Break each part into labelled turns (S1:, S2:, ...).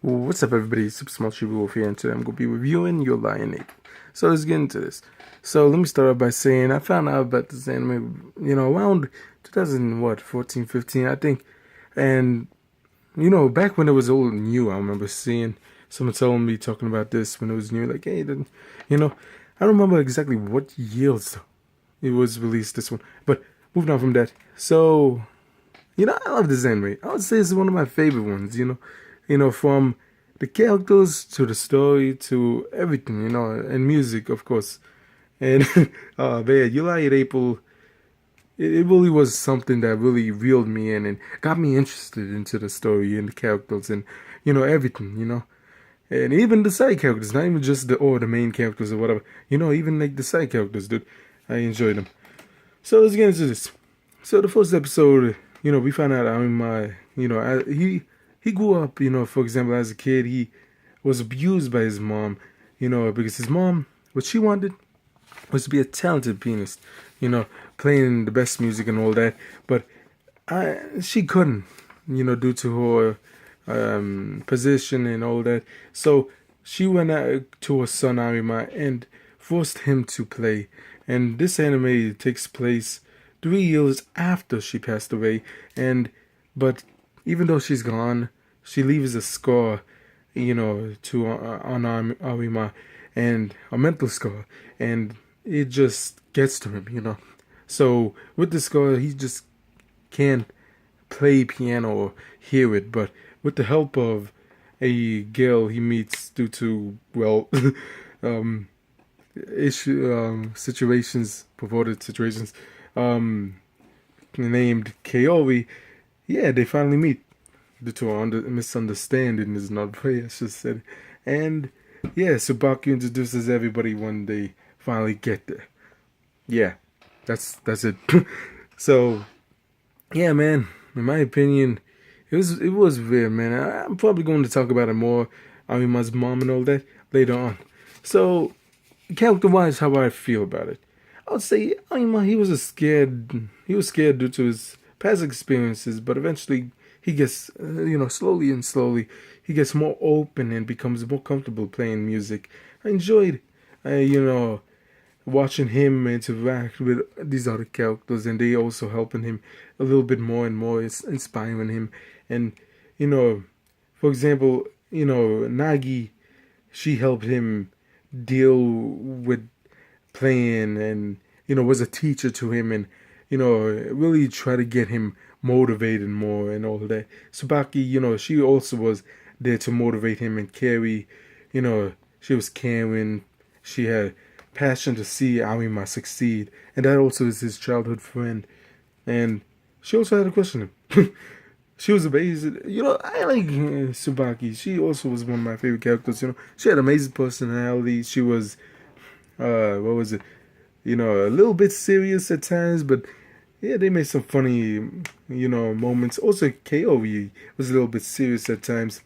S1: What's up, everybody? It's SuperSmallchibiwolf here, and today I'm going to be reviewing Your Lion Ape. So let's get into this. So let me start off by saying I found out about this anime, around 2014, 15, I think. And, back when it was all new, I remember seeing someone telling me, talking about this when it was new. Like, hey, then, I don't remember exactly what years it was released, this one. But moving on from that. So, I love this anime. I would say it's one of my favorite ones, from the characters to the story to everything, and music, of course. And man, Uriah April, it really was something that really reeled me in and got me interested into the story and the characters and everything. And even the side characters, not even just the main characters or whatever. Even like the side characters, dude, I enjoyed them. So let's get into this. So the first episode, we found out he grew up, for example, as a kid, he was abused by his mom, because his mom, what she wanted was to be a talented pianist, playing the best music and all that. But she couldn't, due to her position and all that. So she went out to her son Arima and forced him to play. And this anime takes place 3 years after she passed away. But even though she's gone, she leaves a scar, to on Arima, and a mental scar, and it just gets to him. So with the scar, he just can't play piano or hear it, but with the help of a girl he meets due to um, purported situations, named Kaori. Yeah, they finally meet. Due to a misunderstanding is not the way I should say. And yeah, Tsubaki introduces everybody when they finally get there. Yeah, that's it. So yeah, man. In my opinion, it was weird, man. I'm probably going to talk about it more. I mean, my mom and all that later on. So character-wise, how I feel about it, I would say he was scared. He was scared due to his past experiences, but eventually he gets, slowly and slowly, he gets more open and becomes more comfortable playing music. I enjoyed, watching him interact with these other characters, and they also helping him a little bit more and more, inspiring him. And, for example, Nagi, she helped him deal with playing and, was a teacher to him and, really try to get him motivated more and all that. Tsubaki, she also was there to motivate him and carry, she was caring. She had passion to see Arima succeed, and that also is his childhood friend. And she also had a question. She was amazing. I like Tsubaki. She also was one of my favorite characters. She had amazing personality. She was, what was it? A little bit serious at times, but yeah, they made some funny, moments. Also, Kaori was a little bit serious at times.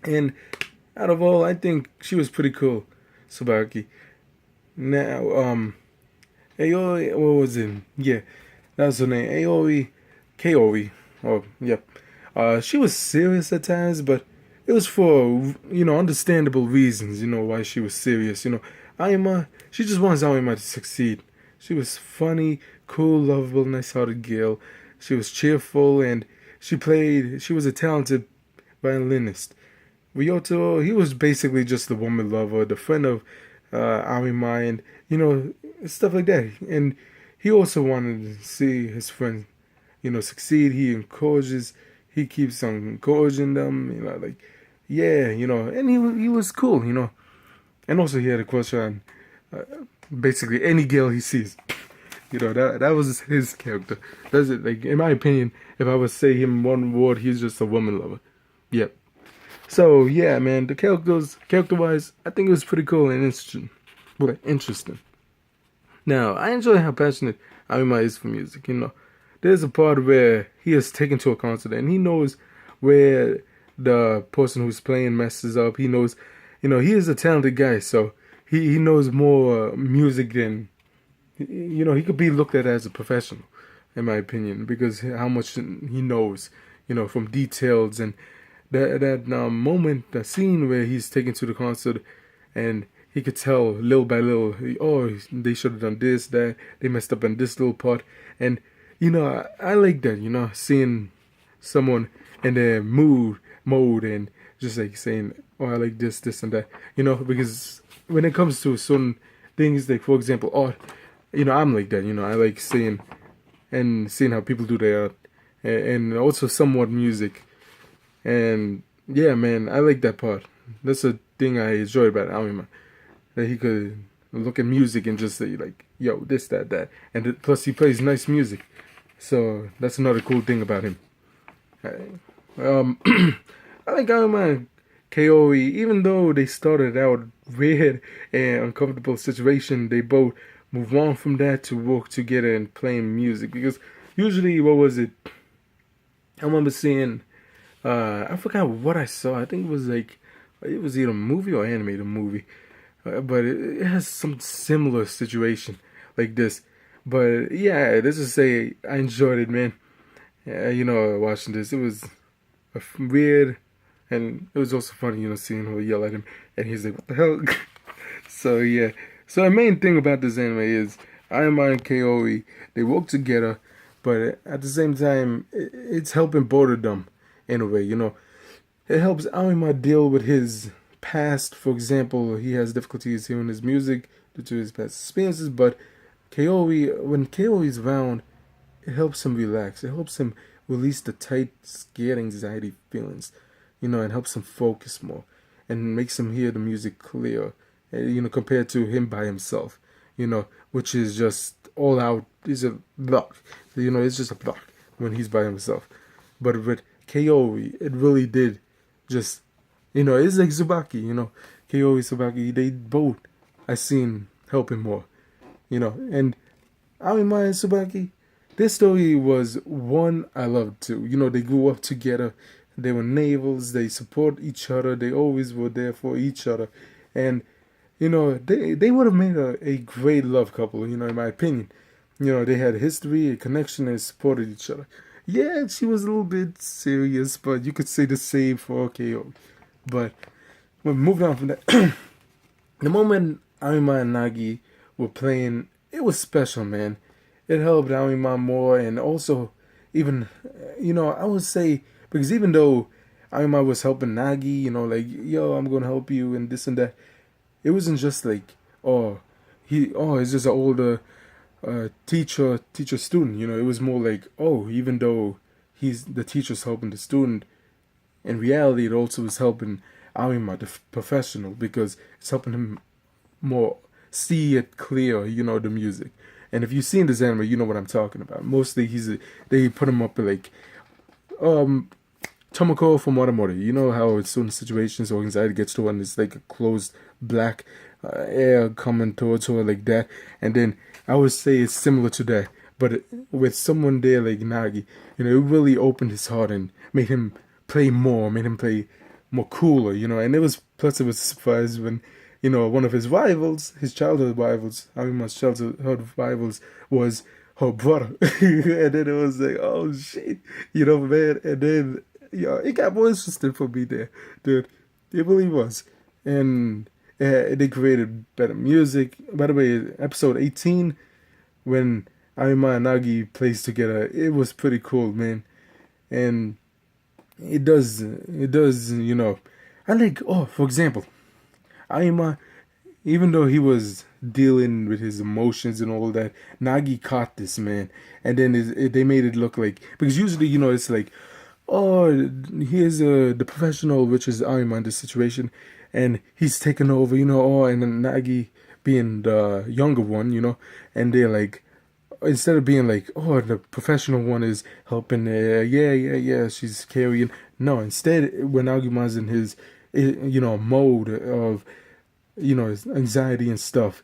S1: And out of all, I think she was pretty cool, Tsubaki. Now, Aoi, what was it? Yeah, that was her name. Aoi, Kaori. Oh, yep. She was serious at times, but it was for, understandable reasons, why she was serious. Aima, she just wants Aima to succeed. She was funny, cool, lovable, nice-hearted girl. She was cheerful, and she was a talented violinist. Ryoto, he was basically just the woman lover, the friend of Arima, and, stuff like that. And he also wanted to see his friend, succeed. He keeps on encouraging them, and he was cool, And also he had a crush on basically any girl he sees. That was his character. That's it. Like, in my opinion, if I would say him one word, he's just a woman lover. Yep. So yeah, man, the character-wise, I think it was pretty cool and interesting. Now, I enjoy how passionate Arima is for music. There's a part where he is taken to a concert and he knows where the person who's playing messes up. He knows, he is a talented guy, so he knows more music than, he could be looked at as a professional, in my opinion, because how much he knows, from details and that moment, that scene where he's taken to the concert, and he could tell little by little, oh, they should have done this, that they messed up on this little part, and I like that, seeing someone in their mode and just like saying, oh, I like this and that, because when it comes to certain things, like for example art, I'm like that, I like seeing how people do their art, and also somewhat music, and yeah, man, I like that part. That's a thing I enjoy about Alima, that he could look at music and just say like, yo, this, that, and plus he plays nice music, so that's another cool thing about him. Um, I like Alima and KOE, even though they started out weird and uncomfortable situation, they both move on from that to work together and playing music, because usually, what was it? I remember seeing, I forgot what I saw. I think it was either a movie or animated movie, but it has some similar situation like this. But yeah, let's just say I enjoyed it, man. Watching this, it was weird, and it was also funny, seeing her yell at him, and he's like, "What the hell?" So yeah, so the main thing about this anime is Ayama and Koe, they work together, but at the same time, it's helping both of them in a way. It helps Aoyama deal with his past. For example, he has difficulties hearing his music due to his past experiences, but when Koe is around, it helps him relax. It helps him release the tight, scared anxiety feelings, and helps him focus more and makes him hear the music clear, compared to him by himself, which is just all out, is a block. It's just a block when he's by himself. But with KO, it really did just, it's like Tsubaki, KO Tsubaki, they both, I seen help him more, and Aoyama and Tsubaki, this story was one I loved too. They grew up together. They were navals. They support each other. They always were there for each other. And, they would have made a great love couple, in my opinion. They had history, a connection, and supported each other. Yeah, she was a little bit serious, but you could say the same for KO. But, moving on from that, the moment Aoyama and Nagi were playing, it was special, man. It helped Aoyama more, and also, even, I would say, because even though Aoyama was helping Nagi, like, yo, I'm gonna help you, and this and that, it wasn't just like, it's just an older teacher student, it was more like, even though the teacher's helping the student, in reality, it also was helping Aoyama, the professional, because it's helping him more see it clear, the music. And if you've seen this anime, you know what I'm talking about. Mostly, they put him up like, Tomoko from Watermori. You know how in certain situations or anxiety gets to her and it's like a closed black air coming towards her like that. And then I would say it's similar to that. But with someone there like Nagi, it really opened his heart and made him play more, cooler, and it was a surprise when, one of his rivals, his childhood rivals, Amima's childhood rivals, was her brother. And then it was like, oh shit, man. And then, it got more interesting for me there, dude. It really was. And they created better music. By the way, episode 18, when Aoyama and Nagi plays together, it was pretty cool, man. And it does, I like, for example, Aoyama, even though he was dealing with his emotions and all that, Nagi caught this, man. And then they made it look like, because usually, it's like, here's the professional, which is Aoyama in this situation, and he's taken over, and then Nagi being the younger one, and they're like, instead of being like, the professional one is helping, yeah, she's carrying. No, instead, when Aoyama's in his, mode of, his anxiety and stuff,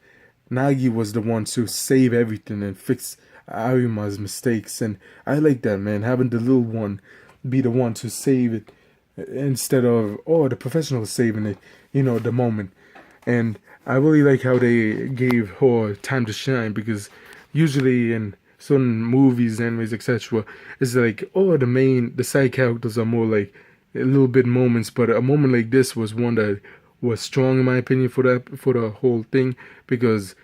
S1: Nagi was the one to save everything and fix Aoyama's mistakes. And I like that, man, having the little one be the one to save it instead of, the professional saving it, the moment. And I really like how they gave her time to shine, because usually in certain movies, animes, etc., it's like, the side characters are more like, a little bit moments, but a moment like this was one that was strong in my opinion for the whole thing, because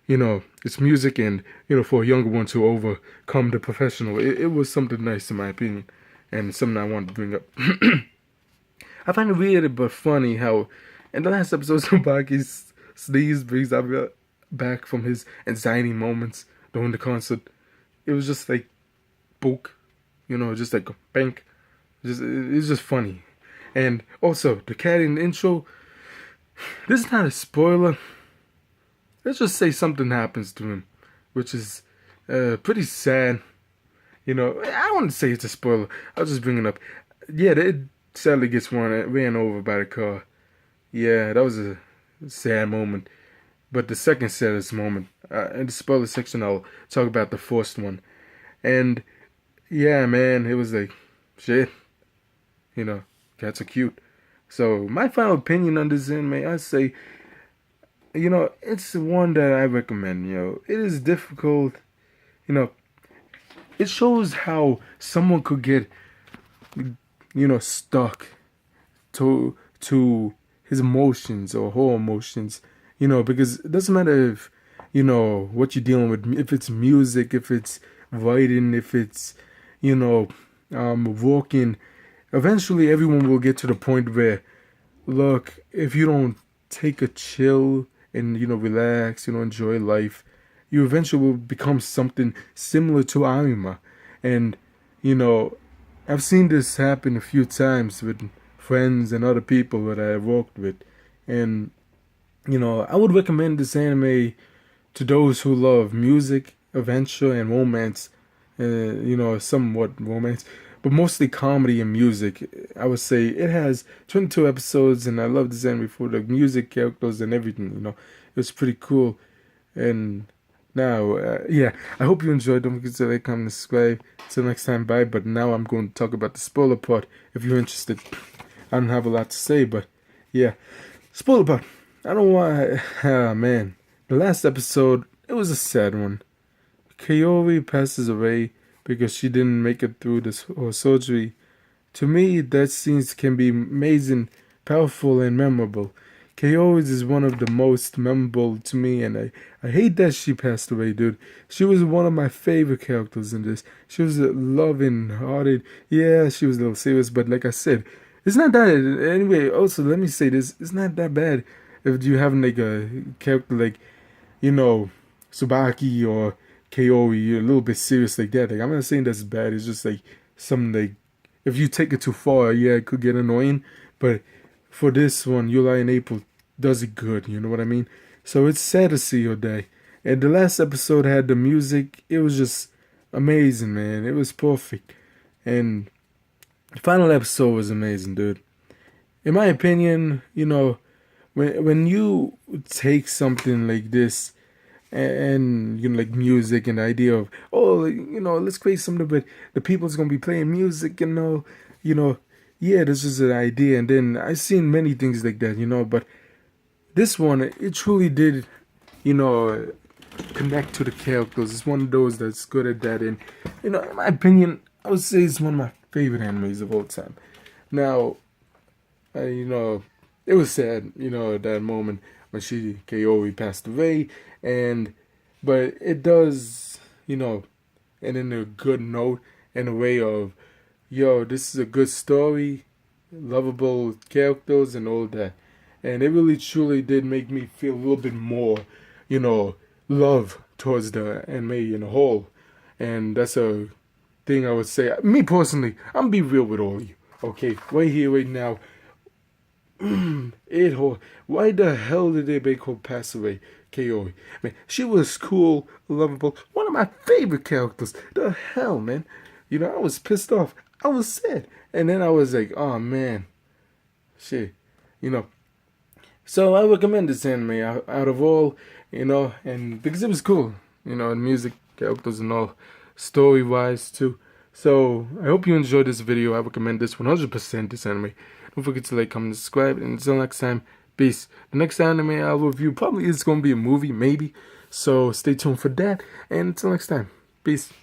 S1: it's music, and for a younger one to overcome the professional, it was something nice in my opinion, and something I wanted to bring up. I find it weird but funny how in the last episode Sabaki sneeze brings Abia back from his anxiety moments during the concert. It was just like book, just like a bank. It's just funny. And also the cat in the intro, this is not a spoiler. Let's just say something happens to him, which is pretty sad. I wouldn't say it's a spoiler. I'll just bring it up. Yeah, it sadly gets ran over by the car. Yeah, that was a sad moment. But the second saddest moment, in the spoiler section, I'll talk about the first one. And yeah, man, it was like, shit. Cats are cute. So my final opinion on this anime, I say, it's one that I recommend. It is difficult. It shows how someone could get, stuck to his emotions or her emotions. Because it doesn't matter if, what you're dealing with, if it's music, if it's writing, if it's, walking. Eventually, everyone will get to the point where, look, if you don't take a chill and, relax, enjoy life, you eventually will become something similar to anima. And, I've seen this happen a few times with friends and other people that I've worked with. And, I would recommend this anime to those who love music, adventure, and romance. Somewhat romance, but mostly comedy and music. I would say it has 22 episodes, and I love this anime for the music, characters, and everything. It was pretty cool. And now, I hope you enjoyed. Don't forget to like, comment, and subscribe. Till next time, bye. But now I'm going to talk about the spoiler part. If you're interested, I don't have a lot to say, but yeah, spoiler part. I don't want. Man, the last episode, it was a sad one. Kaori passes away because she didn't make it through her surgery. To me, that scenes can be amazing, powerful, and memorable. Kaori is one of the most memorable to me, and I hate that she passed away, dude. She was one of my favorite characters in this. She was loving, hearted. Yeah, she was a little serious, but like I said, it's not that. Anyway, also, let me say this. It's not that bad if you have like a character like, Tsubaki or Kaori, you're a little bit serious like that. Like, I'm not saying that's bad. It's just like something like, if you take it too far, yeah, it could get annoying. But for this one, July and April does it good. You know what I mean? So it's sad to see her die. And the last episode had the music. It was just amazing, man. It was perfect. And the final episode was amazing, dude. In my opinion, when you take something like this, and like music and the idea of, let's create something, but the people's gonna be playing music, yeah, this is an idea. And then I've seen many things like that, but this one, it truly did, connect to the characters. It's one of those that's good at that. And in my opinion, I would say it's one of my favorite animes of all time. Now, it was sad, at that moment when Kaori passed away, but it does, and in a good note, in a way of, this is a good story, lovable characters and all that. And it really truly did make me feel a little bit more, love towards the anime in a whole. And that's a thing I would say. Me personally, I'm be real with all of you. Okay, right here, right now. Why the hell did they make her pass away, Kaori? Man, she was cool, lovable, one of my favorite characters. The hell, man. I was pissed off. I was sad. And then I was like, oh, man. Shit. So I recommend this anime out of all, and because it was cool, and music, characters and all, story-wise too. So I hope you enjoyed this video. I recommend this 100%, this anime. Don't forget to like, comment, subscribe, and until next time, peace. The next anime I'll review probably is going to be a movie, maybe. So stay tuned for that, and until next time, peace.